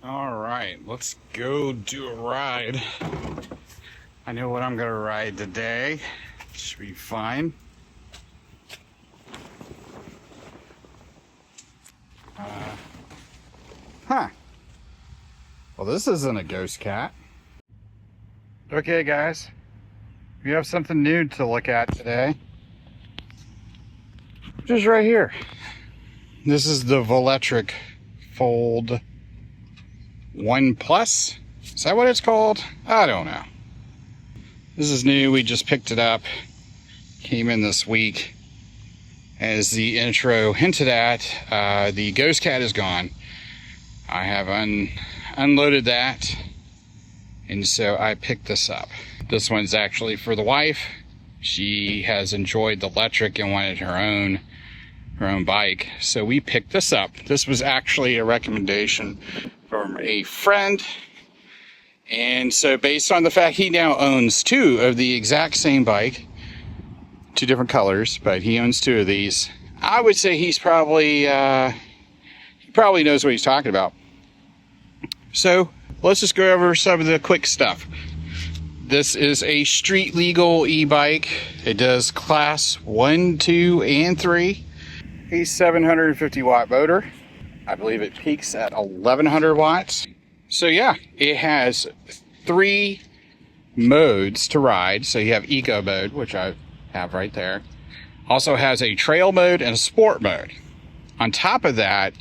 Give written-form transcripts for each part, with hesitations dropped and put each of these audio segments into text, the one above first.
All right, let's go do a ride. I know what I'm gonna ride today. Should be fine. Well, this isn't a ghost cat. Okay, guys, we have something new to look at today. Just right here. This is the Velotric Fold 1 Plus. Is that what it's called? I don't know. This is new. We just picked it up. Came in this week. As the intro hinted at, the ghost cat is gone. I have unloaded that, and so I picked this up. This one's actually for the wife. She has enjoyed the Lectric and wanted her own bike, so we picked this up. This was actually a recommendation from a friend, and so based on the fact he now owns two of the exact same bike, two different colors, but he owns two of these, I would say he's probably he probably knows what he's talking about. So let's just go over some of the quick stuff. This is a street legal e-bike. It does class 1, 2, and 3. A 750 watt motor. I believe it peaks at 1100 watts. So yeah, it has 3 modes to ride. So you have eco mode, which I have right there. Also has a trail mode and a sport mode. On top of that,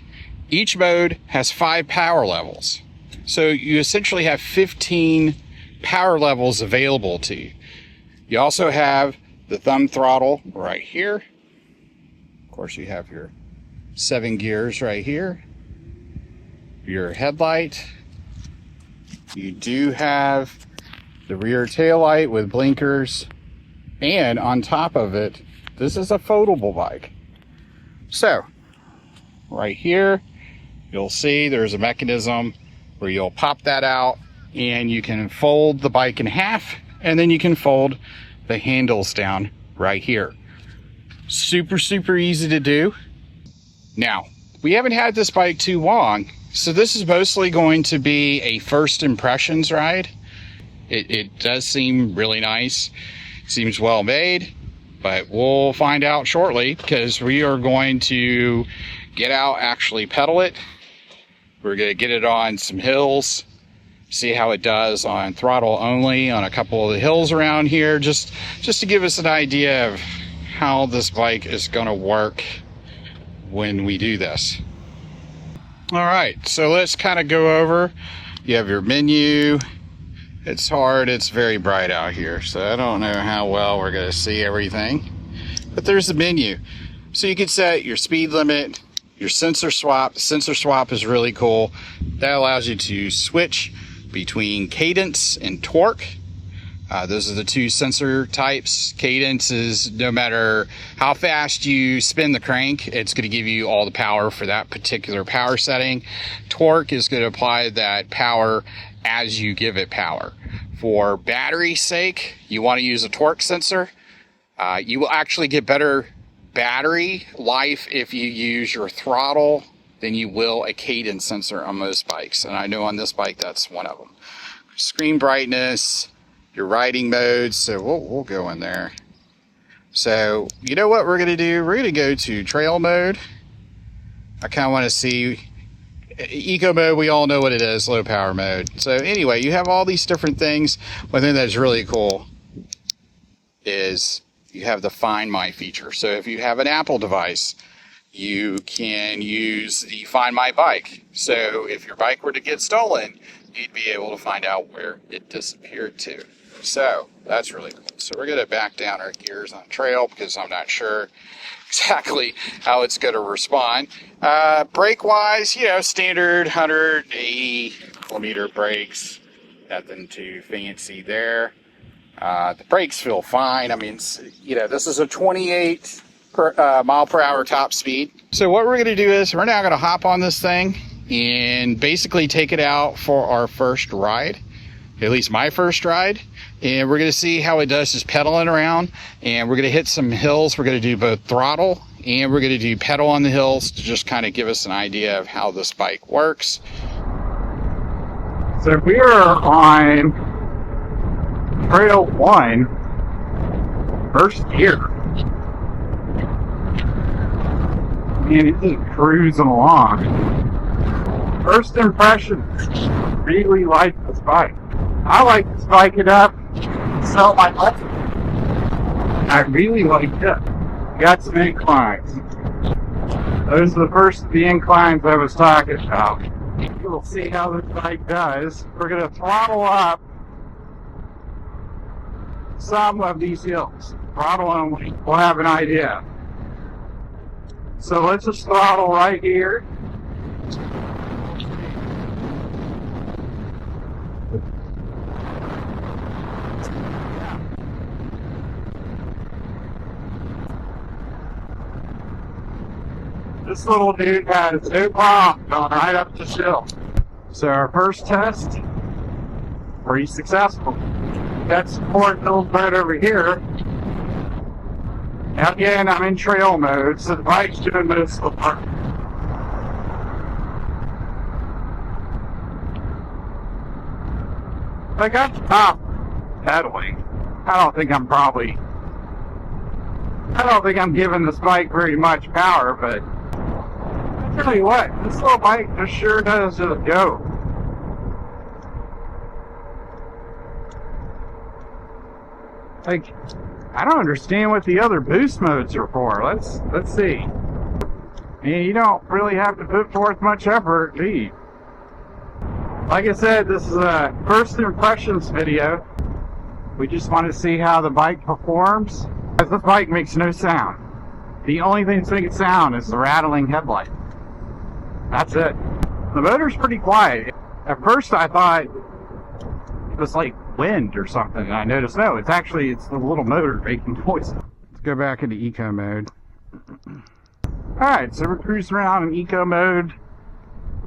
each mode has 5 power levels. So you essentially have 15 power levels available to you. You also have the thumb throttle right here. Of course, you have your 7 gears right here. Your headlight. You do have the rear tail light with blinkers. And on top of it, this is a foldable bike. So, right here, you'll see there's a mechanism where you'll pop that out and you can fold the bike in half, and then you can fold the handles down right here. Super easy to do. Now, we haven't had this bike too long, so this is mostly going to be a first impressions ride. It does seem really nice. Seems well made, but we'll find out shortly because we are going to get out, actually pedal it. We're going to get it on some hills, see how it does on throttle only on a couple of the hills around here, just to give us an idea of how this bike is going to work when we do this. All right, so let's kind of go over. You have your menu. It's hard, it's very bright out here, so I don't know how well we're going to see everything, but there's the menu. So you can set your speed limit, your sensor swap. Sensor swap is really cool. That allows you to switch between cadence and torque. Those are the two sensor types. Cadence is no matter how fast you spin the crank, it's going to give you all the power for that particular power setting. Torque is going to apply that power as you give it power. For battery's sake, you want to use a torque sensor. You will actually get better battery life if you use your throttle than you will a cadence sensor on most bikes, and I know on this bike that's one of them. Screen brightness, your riding modes, so we'll go in there. So you know what we're going to do? We're going to go to trail mode. I kind of want to see eco mode. We all know what it is, low power mode. So anyway, you have all these different things. One thing that's really cool is you have the Find My feature. So if you have an Apple device, you can use the Find My bike. So if your bike were to get stolen, you'd be able to find out where it disappeared to. So that's really cool. So we're going to back down our gears on trail because I'm not sure exactly how it's going to respond. Brake wise, standard 180 millimeter brakes. Nothing too fancy there. The brakes feel fine. I mean, this is a 28 mile per hour top speed. So what we're going to do is we're now going to hop on this thing and basically take it out for our first ride, at least my first ride. And we're going to see how it does just pedaling around. And we're going to hit some hills. We're going to do both throttle and we're going to do pedal on the hills to just kind of give us an idea of how this bike works. So we are on Trail 1, first gear. Man, it's just cruising along. First impressions, really like this bike. I like this bike enough to sell my Lectric. I really like it. Got some inclines. Those are the first of the inclines I was talking about. We'll see how this bike does. We're going to throttle up some of these hills. Throttle-Only. We'll have an idea. So let's just throttle right here. This little dude has no problem going right up the hill. So our first test, pretty successful. Got support a little bit over here. Again, I'm in trail mode, so the bike's doing most of the work. I got the top pedaling. I don't think I'm giving this bike very much power, but I tell you what, this little bike just sure does just go. Like, I don't understand what the other boost modes are for. Let's see. And you don't really have to put forth much effort, do you? Like I said, this is a first impressions video. We just want to see how the bike performs. This bike makes no sound. The only thing that's making sound is the rattling headlight. That's it. The motor's pretty quiet. At first I thought it was like wind or something, and I noticed no, it's the little motor making noise. Let's go back into eco mode. Alright, so we're cruising around in eco mode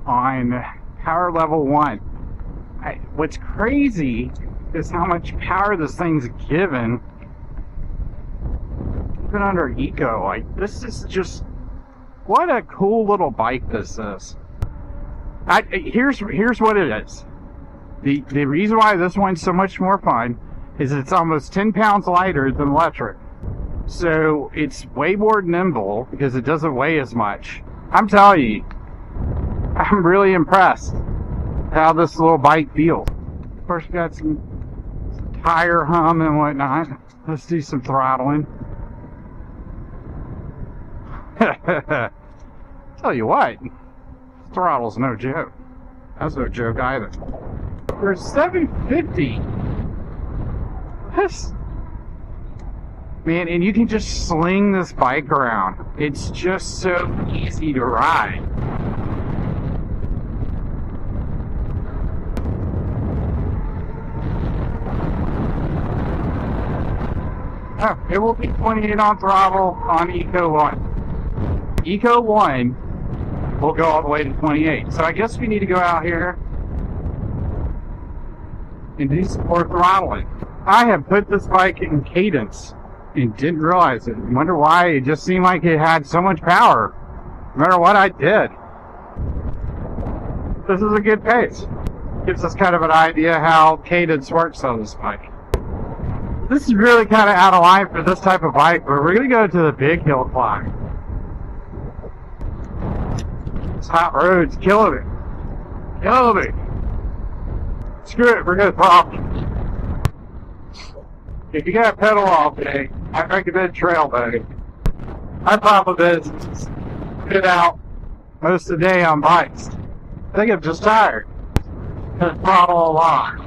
on power level 1. What's crazy is how much power this thing's given even under eco. Like, this is just, what a cool little bike this is. Here's what it is. The reason why this one's so much more fun is it's almost 10 pounds lighter than Lectric. So it's way more nimble because it doesn't weigh as much. I'm telling you, I'm really impressed how this little bike feels. Of course, we got some tire hum and whatnot. Let's do some throttling. Tell you what, throttle's no joke. That's no joke either. For 750, this, man, and you can just sling this bike around. It's just so easy to ride. Oh, it will be 28 on throttle on Eco 1. Eco 1 will go all the way to 28. So I guess we need to go out here and do some more throttling. I have put this bike in Cadence and didn't realize it. I wonder why. It just seemed like it had so much power no matter what I did. This is a good pace. Gives us kind of an idea how Cadence works on this bike. This is really kind of out of line for this type of bike, but we're going to go to the big hill climb. This hot road's killing me. Killing me. Screw it, we're going to throttle. If you got a pedal all day, I recommend trail mode. My problem is get out most of the day on bikes. I think I'm just tired. Gonna throttle along.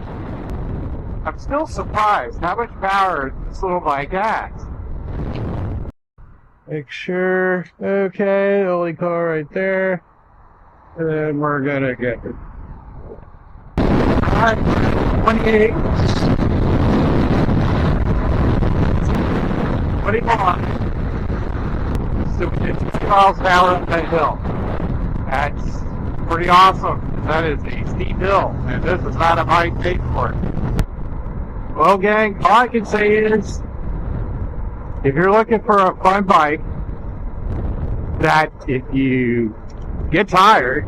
I'm still surprised how much power this little bike has. Make sure, okay, the only car right there. And then we're gonna get it. Alright, 28. 21. So we did 2 miles an hour up that hill. That's pretty awesome. That is a steep hill, and this is not a bike made for it. Well, gang, all I can say is, if you're looking for a fun bike, that if you get tired,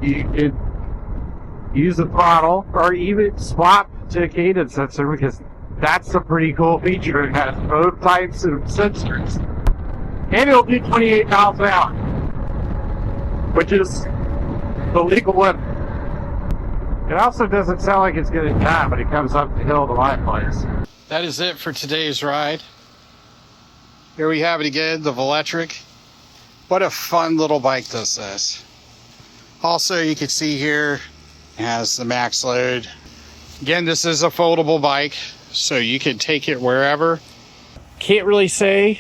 you use the throttle, or even swap to a Cadence sensor, because that's a pretty cool feature. It has both types of sensors. And it'll do 28 miles an hour, which is the legal limit. It also doesn't sound like it's going to die, but it comes up the hill to my place. That is it for today's ride. Here we have it again, the Velotric. What a fun little bike this is. Also, you can see here, it has the max load. Again, this is a foldable bike, so you can take it wherever. Can't really say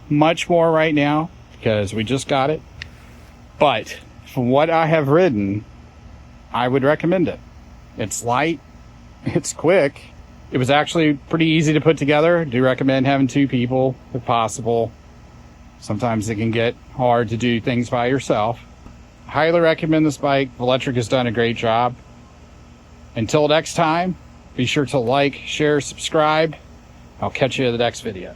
much more right now because we just got it. But from what I have ridden, I would recommend it. It's light, it's quick. It was actually pretty easy to put together. I do recommend having two people if possible. Sometimes it can get hard to do things by yourself. Highly recommend this bike. Velotric has done a great job. Until next time, be sure to like, share, subscribe. I'll catch you in the next video.